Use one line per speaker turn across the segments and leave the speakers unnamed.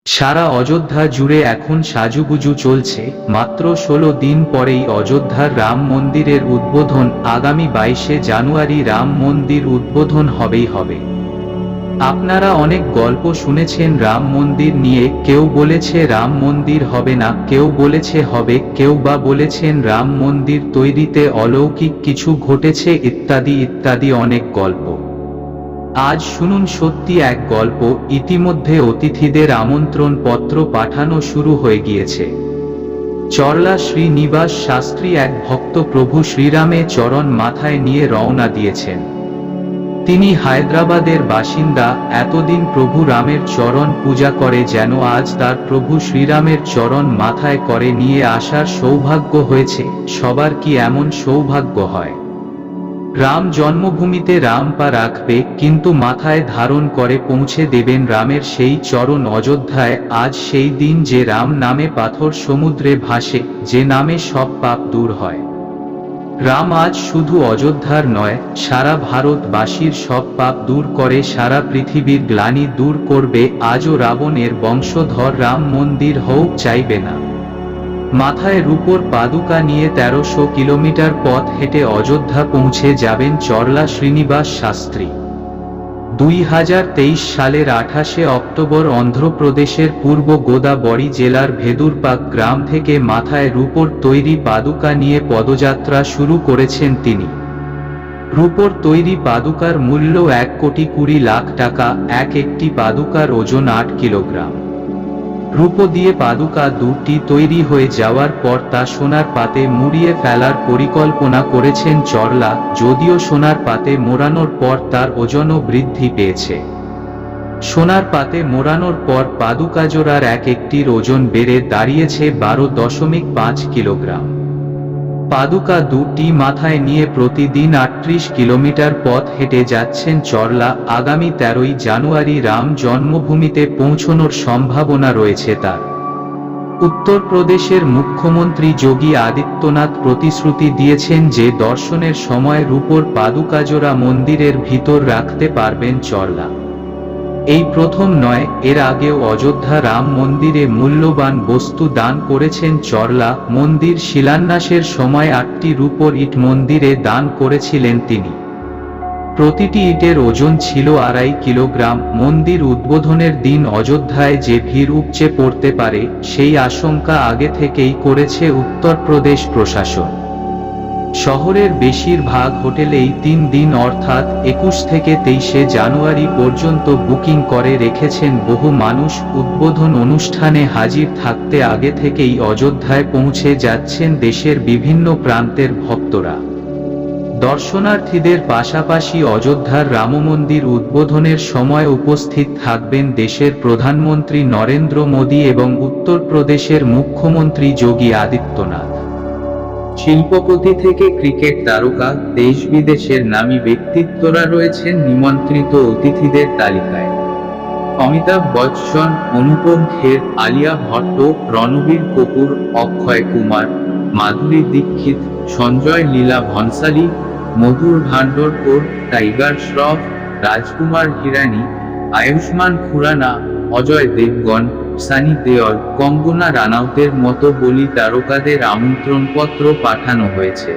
সারা অযোধ্যা জুড়ে এখন সাজুগুজু চলছে। মাত্র 16 দিন পরেই অযোধ্যার রাম মন্দিরের উদ্বোধন। আগামী 22শে জানুয়ারি রাম মন্দির উদ্বোধন হবেই হবে। আপনারা অনেক গল্প শুনেছেন রাম মন্দির নিয়ে। কেউ বলেছে রাম মন্দির হবে না, কেউ বলেছে হবে, কেউ বা বলেছেন রাম মন্দির তৈরিতে অলৌকিক কিছু ঘটেছে, ইত্যাদি ইত্যাদি অনেক গল্প। আজ শুনুন সত্যি এক গল্প। ইতিমধ্যে অতিথিদের আমন্ত্রণ পত্র পাঠানো শুরু হয়ে গিয়েছে। চরলা শ্রীনিবাস শাস্ত্রী এক ভক্ত প্রভু শ্রীরামে চরণ মাথায় নিয়ে রওনা দিয়েছেন। তিনি হায়দ্রাবাদের বাসিন্দা। এতদিন প্রভু রামের চরণ পূজা করে যেন আজ তার প্রভু শ্রীরামের চরণ মাথায় করে নিয়ে আসার সৌভাগ্য হয়েছে। সবার কি এমন সৌভাগ্য হয়? রাম জন্মভূমিতে রাম পা রাখবে, কিন্তু মাথায় ধারণ করে পৌঁছে দেবেন রামের সেই চরণ অযোধ্যায়। আজ সেই দিন যে রাম নামে পাথর সমুদ্রে ভাসে, যে নামে সব পাপ দূর হয়। রাম আজ শুধু অযোধ্যার নয়, সারা ভারতবাসীর সব পাপ দূর করে সারা পৃথিবীর গ্লানি দূর করবে। আজও রাবণের বংশধর রাম মন্দির হোক চাইবে না। মাথায় রূপোর পাদুকা নিয়ে 1300 কিলোমিটার পথ হেঁটে অযোধ্যা পৌঁছে যাবেন চরলা শ্রীনিবাস শাস্ত্রী। 2023 সালের 28শে অক্টোবর অন্ধ্রপ্রদেশের পূর্ব গোদাবরী জেলার ভেদুরপাক গ্রাম থেকে মাথায় রূপোর তৈরি পাদুকা নিয়ে পদযাত্রা শুরু করেছেন তিনি। রূপোর তৈরি পাদুকার মূল্য 1,20,00,000 টাকা। একটি পাদুকার ওজন 8 কিলোগ্রাম। রূপো দিয়ে পাদুকা দুটি তৈরি হয়ে যাওয়ার পর তা সোনার পাতে মুড়িয়ে ফেলার পরিকল্পনা করেছেন চরলা। যদিও সোনার পাতে মোড়ানোর পর তার ওজনও বৃদ্ধি পেয়েছে। সোনার পাতে মোড়ানোর পর পাদুকা জোড়ার একটির ওজন বেড়ে দাঁড়িয়েছে 12.5 কিলোগ্রাম। পাদুকা দুটি মাথায় নিয়ে প্রতিদিন 38 কিলোমিটার পথ হেঁটে যাচ্ছেন চরলা। আগামী 13ই জানুয়ারি রাম জন্মভূমিতে পৌঁছানোর সম্ভাবনা রয়েছে তার। উত্তরপ্রদেশের মুখ্যমন্ত্রী যোগী আদিত্যনাথ প্রতিশ্রুতি দিয়েছেন যে দর্শনের সময় রূপোর পাদুকাজোড়া মন্দিরের ভিতর রাখতে পারবেন চরলা। এই প্রথম নয়, এর আগেও অযোধ্যা রাম মন্দিরে মূল্যবান বস্তু দান করেছেন চরলা। মন্দির শিলান্যাসের সময় 8টি রূপোর ইট মন্দিরে দান করেছিলেন তিনি। প্রতিটি ইটের ওজন ছিল 2.5 কিলোগ্রাম। মন্দির উদ্বোধনের দিন অযোধ্যায় যে ভিড় উপচে পড়তে পারে, সেই আশঙ্কা আগে থেকেই করেছে উত্তরপ্রদেশ প্রশাসন। শহরের বেশিরভাগ হোটেলেই 3 দিন অর্থাৎ 21 থেকে 23শে জানুয়ারি পর্যন্ত বুকিং করে রেখেছেন বহু মানুষ। উদ্বোধন অনুষ্ঠানে হাজির থাকতে আগে থেকেই অযোধ্যায় পৌঁছে যাচ্ছেন দেশের বিভিন্ন প্রান্তের ভক্তরা। দর্শনার্থীদের পাশাপাশি অযোধ্যার রামমন্দির উদ্বোধনের সময় উপস্থিত থাকবেন দেশের প্রধানমন্ত্রী নরেন্দ্র মোদী এবং উত্তরপ্রদেশের মুখ্যমন্ত্রী যোগী আদিত্যনাথ। শিল্পপতি থেকে ক্রিকেট তারকা, দেশ বিদেশের নামী ব্যক্তিত্বরা রয়েছেন নিমন্ত্রিত অতিথিদের তালিকায়। অমিতাভ বচ্চন, অনুপম খের, আলিয়া ভট্ট, রণবীর কপুর, অক্ষয় কুমার, মাধুরী দীক্ষিত, সঞ্জয় লীলা ভনসালী, মধুর ভান্ডরকর, টাইগার শ্রফ, রাজকুমার হিরানি, আয়ুষ্মান খুরানা, অজয় দেবগন, সানি দেওল, কঙ্গনা রানাউতের মতো বলি তারকাদের আমন্ত্রণপত্র পাঠানো হয়েছে।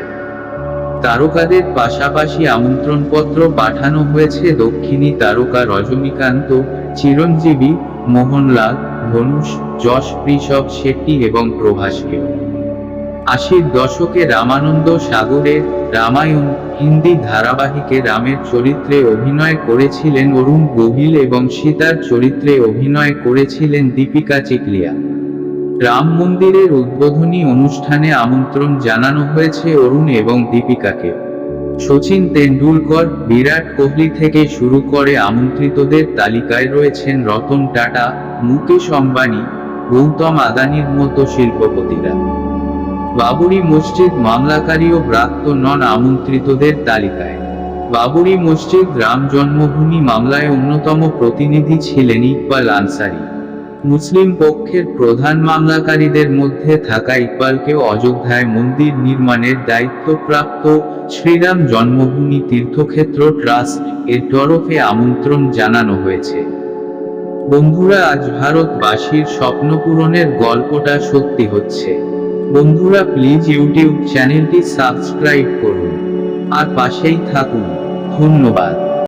তারকাদের পাশাপাশি আমন্ত্রণপত্র পাঠানো হয়েছে দক্ষিণী তারকা রজনীকান্ত, চিরঞ্জীবী, মোহনলাল, ধনুষ, যশ, ঋষভ শেট্টি এবং প্রভাসকেও। 80-র দশকে রামানন্দ সাগরের রামায়ণ হিন্দি ধারাবাহিকে রামের চরিত্রে অভিনয় করেছিলেন অরুণ গোভিল এবং সীতার চরিত্রে অভিনয় করেছিলেন দীপিকা চিকলিয়া। রাম মন্দিরের উদ্বোধনী অনুষ্ঠানে আমন্ত্রণ জানানো হয়েছে অরুণ এবং দীপিকাকে। সচিন তেন্ডুলকর, বিরাট কোহলি থেকে শুরু করে আমন্ত্রিতদের তালিকায় রয়েছেন রতন টাটা, মুকেশ অম্বানি, গৌতম আদানির মতো শিল্পপতিরা। বাবরি মসজিদ মামলাকারীও ব্রাত্য নন আমন্ত্রিতদের তালিকায়। বাবরি মসজিদ রাম জন্মভূমি মামলায় অন্যতম প্রতিনিধি ছিলেন ইকবাল আনসারি। মুসলিম পক্ষের প্রধান মামলাকারীদের মধ্যে থাকা ইকবালকেও অযোধ্যায় মন্দির নির্মাণের দায়িত্বপ্রাপ্ত শ্রীরাম জন্মভূমি তীর্থক্ষেত্র ট্রাস্ট এর তরফে আমন্ত্রণ জানানো হয়েছে। বন্ধুরা, আজ ভারতবাসীর স্বপ্ন পূরণের গল্পটা সত্যি হচ্ছে। বন্ধুরা, প্লিজ ইউটিউব চ্যানেলটি সাবস্ক্রাইব করুন আর পাশেই থাকুন। ধন্যবাদ।